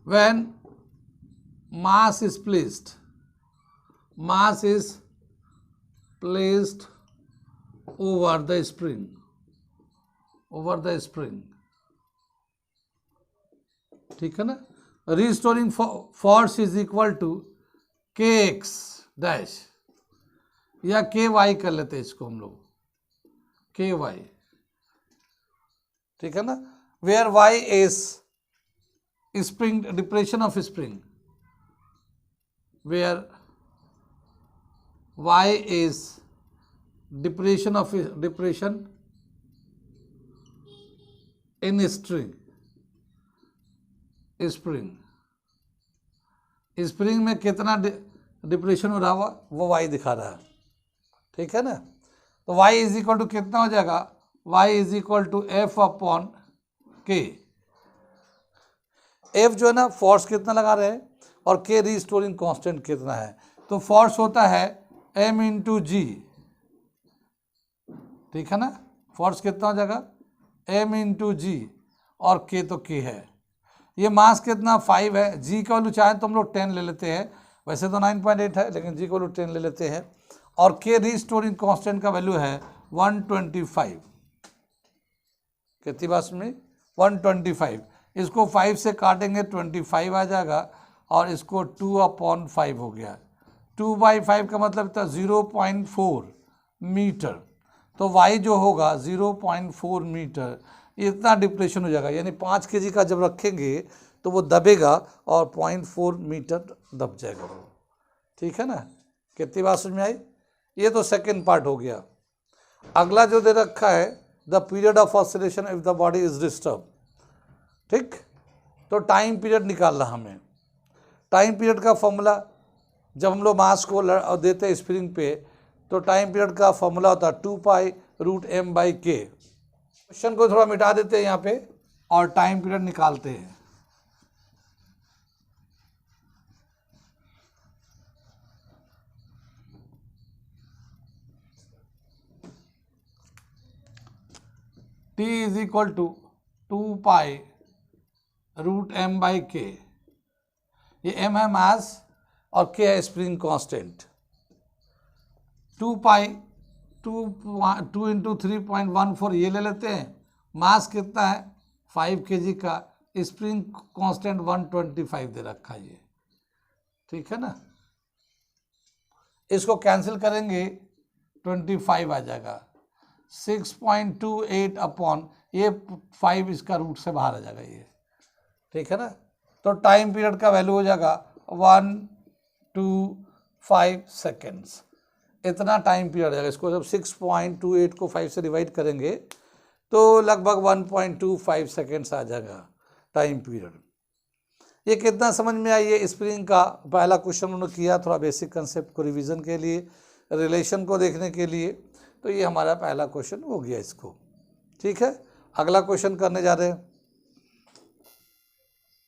When mass is placed over the spring, ठीक है ना, restoring force is equal to kx dash या ky कर लेते हैं इसको हम लोग, ky, ठीक है ना, where y is spring depression of spring, where y is depression in spring में कितना डिप्रेशन हो रहा हुआ वो y दिखा रहा है, ठीक है ना। तो y इज इक्वल टू कितना हो जाएगा, y is equal to f upon k। F जो है ना फोर्स कितना लगा रहे हैं और K रिस्टोरिंग कांस्टेंट कितना है, तो फोर्स होता है M इंटू जी, ठीक है ना, फोर्स कितना हो जाएगा M इंटू जी और K तो K है। ये मास कितना 5 है, G का वैल्यू चाहे तो हम लोग 10 ले लेते हैं, वैसे तो 9.8 है लेकिन G का वैल्यू 10 ले लेते हैं, और K रिस्टोरिंग कांस्टेंट का वैल्यू है 125, कितनी बात में 125, इसको 5 से काटेंगे 25 आ जाएगा और इसको 2/5 हो गया, 2/5 का मतलब था 0.4 मीटर, तो y जो होगा 0.4 मीटर, इतना डिप्रेशन हो जाएगा, यानी 5 kg का जब रखेंगे तो वो दबेगा और 0.4 मीटर दब जाएगा वो, ठीक है ना। कितनी बात समझ में आई, ये तो सेकेंड पार्ट हो गया। अगला जो दे रखा है the period of oscillation if the body is disturb, ठीक, तो टाइम पीरियड निकालना हमें। टाइम पीरियड का फॉर्मूला जब हम लोग मास को देते हैं स्प्रिंग पे तो टाइम पीरियड का फॉर्मूला होता है 2π√m/k। क्वेश्चन को थोड़ा मिटा देते हैं यहाँ पे और टाइम पीरियड निकालते हैं। T is equal to 2π√m/k, ये m है मास और k है स्प्रिंग कांस्टेंट। 2 इंटू 3.14 ये ले लेते हैं, मास कितना है 5 kg का, स्प्रिंग कांस्टेंट 125 दे रखा है ये, ठीक है ना। इसको कैंसिल करेंगे 25 आ जाएगा, 6.28 अपॉन ये 5 इसका रूट से बाहर आ जाएगा ये, ठीक है ना। तो टाइम पीरियड का वैल्यू हो जाएगा 125 सेकेंड्स, इतना टाइम पीरियड आ जाएगा। इसको जब 6.28 को 5 से डिवाइड करेंगे तो लगभग 1.25 सेकेंड्स आ जाएगा टाइम पीरियड। ये कितना समझ में आई है स्प्रिंग का पहला क्वेश्चन उन्होंने किया, थोड़ा बेसिक कंसेप्ट को रिवीजन के लिए, रिलेशन को देखने के लिए, तो ये हमारा पहला क्वेश्चन हो गया इसको, ठीक है। अगला क्वेश्चन करने जा रहे हैं,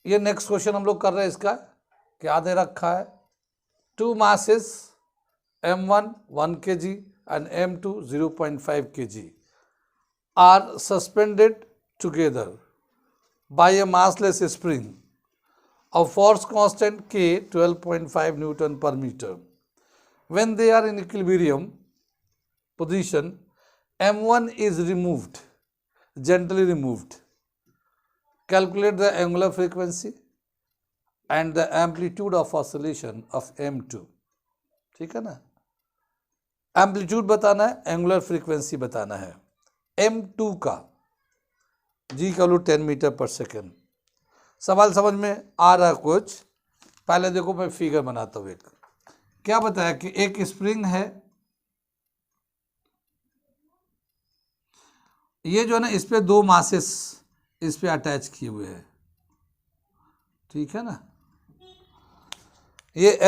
ये नेक्स्ट क्वेश्चन हम लोग कर रहे हैं। इसका क्या दे रखा है, 2 masses m1 1 kg and m2 0.5 kg are suspended together by a massless spring of force constant K 12.5 Newton per meter. When they are in equilibrium position, m1 is removed, gently removed. Calculate the angular frequency and the amplitude of oscillation of m2, ठीक है ना। Amplitude बताना है, angular frequency बताना है m2 का, g का value 10 metre पर सेकेंड। सवाल समझ में आ रहा है कुछ, पहले देखो मैं फिगर बनाता हूँ। एक क्या बताया कि एक स्प्रिंग है, ये जो है ना इस पे 2 मासेस इस पे अटैच किए हुए हैं, ठीक है ना। ये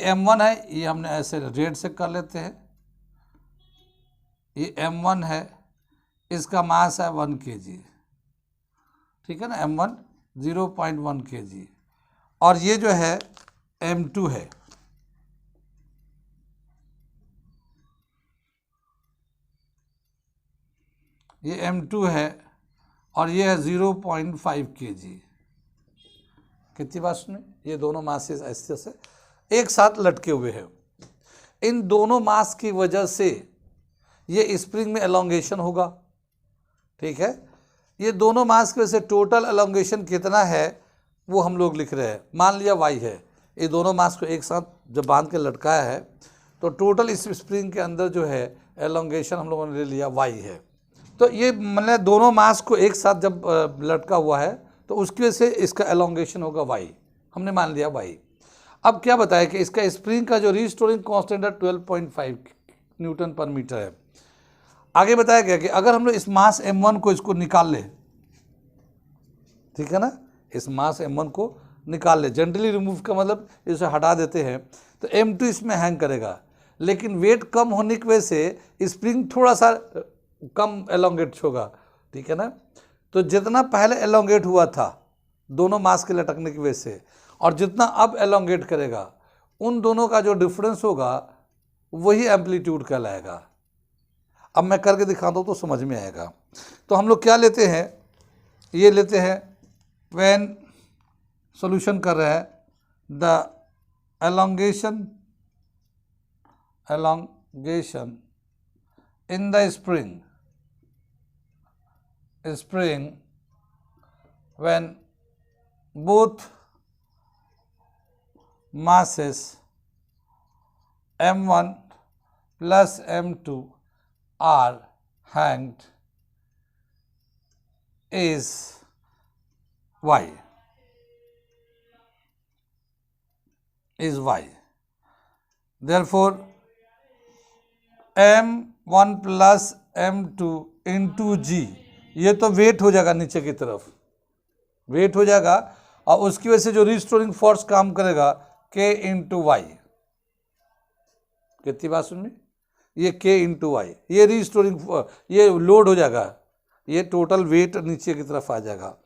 m1 है, ये हमने ऐसे रेड से कर लेते हैं, ये m1 है, इसका मास है 1 kg, ठीक है ना, m1 0.1 kg, और ये जो है m2 है, ये m2 है, और ये है 0.5 kg। कितनी बात सुनी, ये दोनों मासेस ऐसे से एक साथ लटके हुए हैं। इन दोनों मास की वजह से ये स्प्रिंग में एलोंगेशन होगा, ठीक है। ये दोनों मास की वजह से टोटल एलोंगेशन कितना है वो हम लोग लिख रहे हैं। मान लिया y है, ये दोनों मास को एक साथ जब बांध के लटकाया है तो टोटल इस स्प्रिंग के अंदर जो है एलोंगेशन हम लोगों ने ले लिया y है। तो ये मतलब दोनों मास को एक साथ जब लटका हुआ है तो उसकी वजह से इसका एलोंगेशन होगा y, हमने मान लिया y। अब क्या बताया कि इसका स्प्रिंग का जो रीस्टोरिंग कांस्टेंट है 12.5 न्यूटन पर मीटर है। आगे बताया गया कि अगर हम लोग इस मास m1 को इसको निकाल ले, ठीक है ना, इस मास m1 को निकाल ले, जनरली रिमूव का मतलब इसे हटा देते हैं, तो m2 इसमें हैंग करेगा, लेकिन वेट कम होने की वजह से स्प्रिंग थोड़ा सा कम एलोंगेट होगा, ठीक है ना। तो जितना पहले एलोंगेट हुआ था दोनों मास के लटकने की वजह से, और जितना अब एलोंगेट करेगा, उन दोनों का जो डिफरेंस होगा वही एम्पलीट्यूड कहलाएगा। अब मैं करके दिखाता हूँ तो समझ में आएगा। तो हम लोग क्या लेते हैं, ये लेते हैं व्हेन सॉल्यूशन कर रहे हैं, the elongation in the spring when both masses m1 plus m2 are hanged is y, therefore m1 plus m2 into g, ये तो वेट हो जाएगा, नीचे की तरफ वेट हो जाएगा, और उसकी वजह से जो रिस्टोरिंग फोर्स काम करेगा k इंटू वाई। कितनी बात सुन में, ये k इंटू वाई, ये रिस्टोरिंग ये लोड हो जाएगा, ये टोटल वेट नीचे की तरफ आ जाएगा।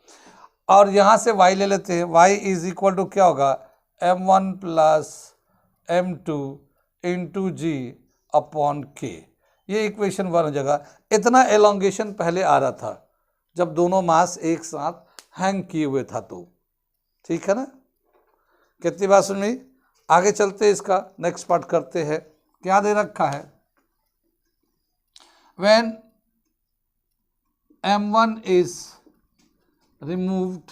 और यहाँ से y ले लेते हैं, y इज इक्वल टू क्या होगा, m1 प्लस m2 इंटू जी अपॉन k, ये इक्वेशन 1 हो जाएगा। इतना एलोंगेशन पहले आ रहा था जब दोनों मास एक साथ हैंग किए हुए था, तो ठीक है ना। कितनी बात सुन में, आगे चलते इसका नेक्स्ट पार्ट करते हैं। क्या दे रखा है, व्हेन m1 इज रिमूव्ड,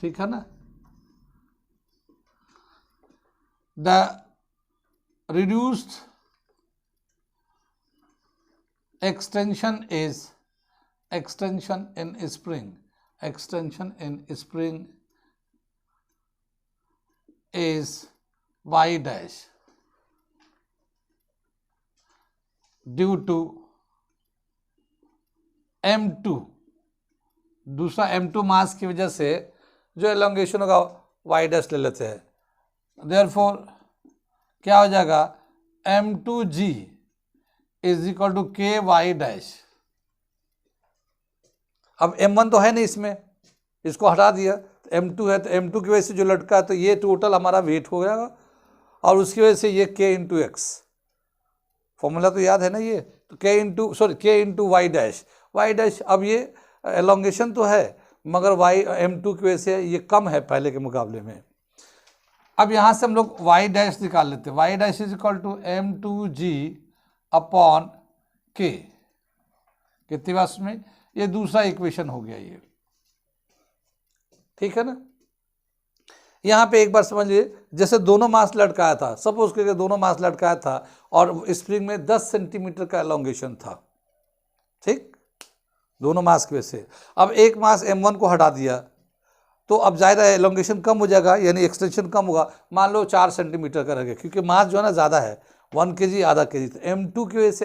ठीक है ना, the reduced extension in spring is y dash due to m2, दूसरा m2 मास की वजह से जो एलोंगेशन होगा y डैश ले लेते हैं। therefore क्या हो जाएगा, m2g इज इक्वल टू के वाई डैश। अब m1 तो है नहीं इसमें, इसको हटा दिया, तो m2 है, तो m2 की वजह से जो लटका है तो ये टोटल हमारा वेट हो जाएगा, और उसकी वजह से ये k इंटू एक्स, फॉर्मूला तो याद है ना ये, तो k इंटू वाई डैश, अब ये एलोंगेशन तो है मगर m2 की वजह से ये कम है पहले के मुकाबले में। अब यहाँ से हम लोग y डैश निकाल लेते हैं, y dash is equal to m2g upon k। कितनी बात में, ये दूसरा इक्वेशन हो गया ये, ठीक है ना। यहाँ पे एक बार समझ लीजिए, जैसे दोनों मास लटकाया था, सपोज करके दोनों मास लटकाया था और स्प्रिंग में 10 सेंटीमीटर का एलोंगेशन था, ठीक, दोनों मास की वजह से। अब एक मास m1 को हटा दिया तो अब ज़्यादा एलोंगेशन कम हो जाएगा, यानी एक्सटेंशन कम होगा, मान लो 4 सेंटीमीटर का रहेगा, क्योंकि मास जो है ना ज़्यादा है, 1 kg आधा kg, तो m2 की वजह से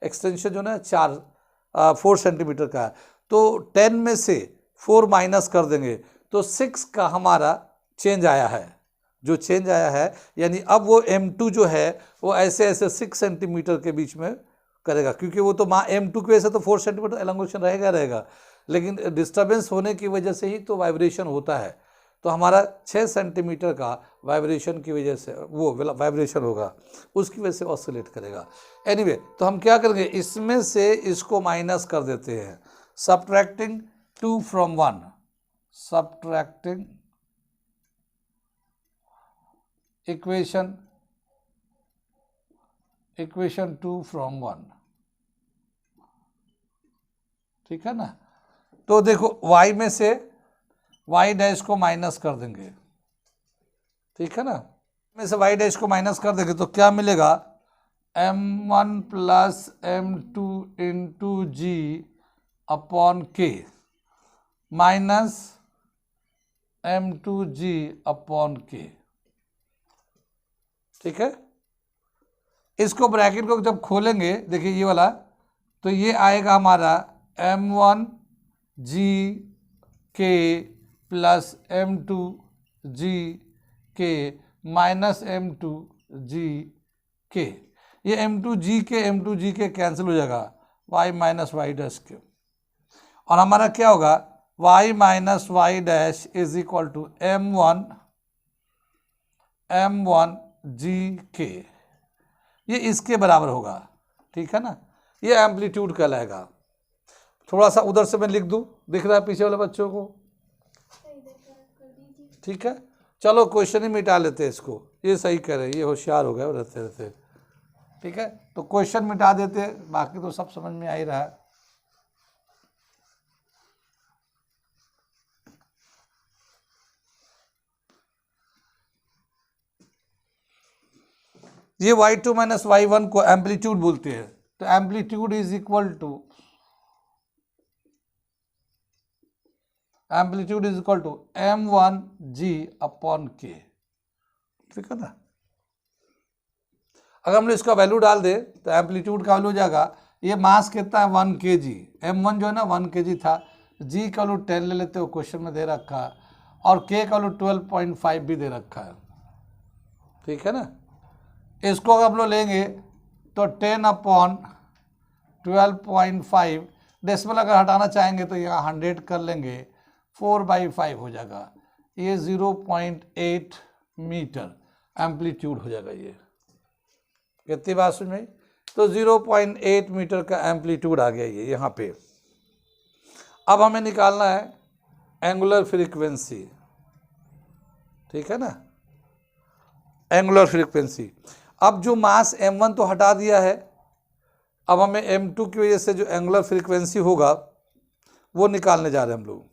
एक्सटेंशन जो है 4 सेंटीमीटर का है, तो 10 में से 4 माइनस कर देंगे तो 6 का हमारा चेंज आया है, जो चेंज आया है, यानी अब वो m2 जो है वो ऐसे 6 सेंटीमीटर के बीच में करेगा, क्योंकि वो तो m2 की वजह से तो 4 सेंटीमीटर एलोंगेशन रहेगा, लेकिन डिस्टर्बेंस होने की वजह से ही तो वाइब्रेशन होता है। तो हमारा 6 सेंटीमीटर का वाइब्रेशन की वजह से वो वाइब्रेशन होगा, उसकी वजह से ऑसिलेट करेगा। एनीवे, तो हम क्या करेंगे, इसमें से इसको माइनस कर देते हैं, subtracting 2 from 1, subtracting equation 2 from 1, ठीक है ना। तो देखो y में से y डैश को माइनस कर देंगे, ठीक है ना, में से y डैश को माइनस कर देंगे तो क्या मिलेगा, m1 प्लस m2 इंटू जी अपॉन के माइनस m2g अपॉन के, ठीक है। इसको ब्रैकेट को जब खोलेंगे, देखिए ये वाला, तो ये आएगा हमारा m1g के प्लस m2g के माइनस m2g के, ये m2g के कैंसिल हो जाएगा, y माइनस वाई डैश के, और हमारा क्या होगा, y minus y dash is equal to m1g के, ये इसके बराबर होगा, ठीक है ना। ये एम्पलीट्यूड कहलाएगा। थोड़ा सा उधर से मैं लिख दूं, दिख रहा है पीछे वाले बच्चों को, ठीक है। चलो क्वेश्चन ही मिटा लेते हैं इसको, ये सही कह रहे हैं, ये होशियार हो गए रहते रहते, ठीक है। तो क्वेश्चन मिटा देते हैं, बाकी तो सब समझ में आ ही रहा है। ये y2 माइनस y1 को एम्पलीट्यूड बोलते हैं, तो amplitude is equal to m1g upon k, ठीक है ना। अगर हम लोग इसका वैल्यू डाल दे तो एम्पलीट्यूड का वैल्यू हो जाएगा, ये मास कितना है 1 kg, m1 जो है ना 1 kg था, g का वैल्यू 10 ले लेते हो, क्वेश्चन में दे रखा है, और k का वैल्यू 12.5 भी दे रखा है, ठीक है ना। इसको अगर हम लोग लेंगे तो 10 अपॉन 12.5, डेसिमल अगर हटाना चाहेंगे तो यहाँ 100 कर लेंगे, 4/5 हो जाएगा, ये 0.8 मीटर एम्पलीट्यूड हो जाएगा। ये कितनी बात समझ में, तो 0.8 मीटर का एम्पलीट्यूड आ गया ये यहाँ पे। अब हमें निकालना है एंगुलर फ्रीक्वेंसी, ठीक है ना, एंगुलर फ्रीक्वेंसी। अब जो मास m1 तो हटा दिया है, अब हमें m2 की वजह से जो एंगुलर फ्रीक्वेंसी होगा वो निकालने जा रहे हैं हम लोग।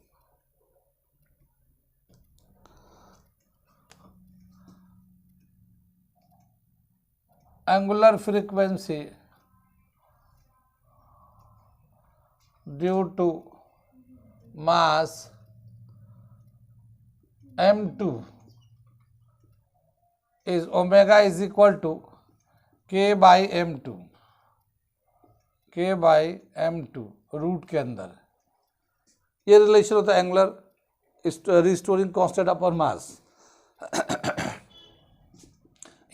Angular frequency due to mass m2 is omega is equal to k by m2, root के अंदर ये रिलेशन होता है angular restoring constant upon mass.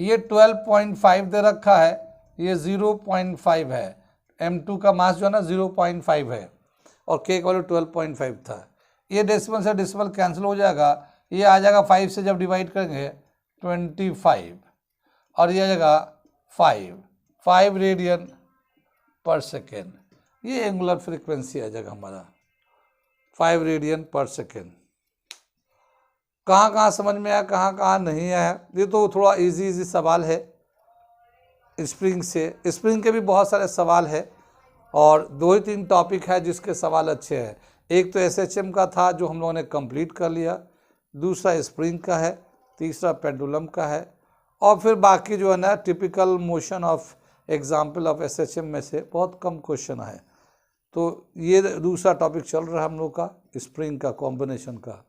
ये 12.5 दे रखा है, ये 0.5 है, m2 का मास जो है ना 0.5 है, और k का वैल्यू 12.5 था। ये डेसिमल से डेसिमल कैंसिल हो जाएगा, ये आ जाएगा 5 से जब डिवाइड करेंगे 25, और ये आ जाएगा 5 रेडियन पर सेकेंड, ये एंगुलर फ्रीक्वेंसी आ जाएगा हमारा 5 रेडियन पर सेकेंड। कहाँ कहाँ समझ में आया, कहाँ कहाँ नहीं आया, ये तो थोड़ा इजी सवाल है। स्प्रिंग से, स्प्रिंग के भी बहुत सारे सवाल है, और 2-3 टॉपिक है जिसके सवाल अच्छे हैं। एक तो SHM का था जो हम लोगों ने कंप्लीट कर लिया, दूसरा स्प्रिंग का है, तीसरा पेंडुलम का है, और फिर बाकी जो है ना typical motion of example of SHM में से बहुत कम क्वेश्चन है। तो ये दूसरा टॉपिक चल रहा है हम लोग का, स्प्रिंग का कॉम्बिनेशन का।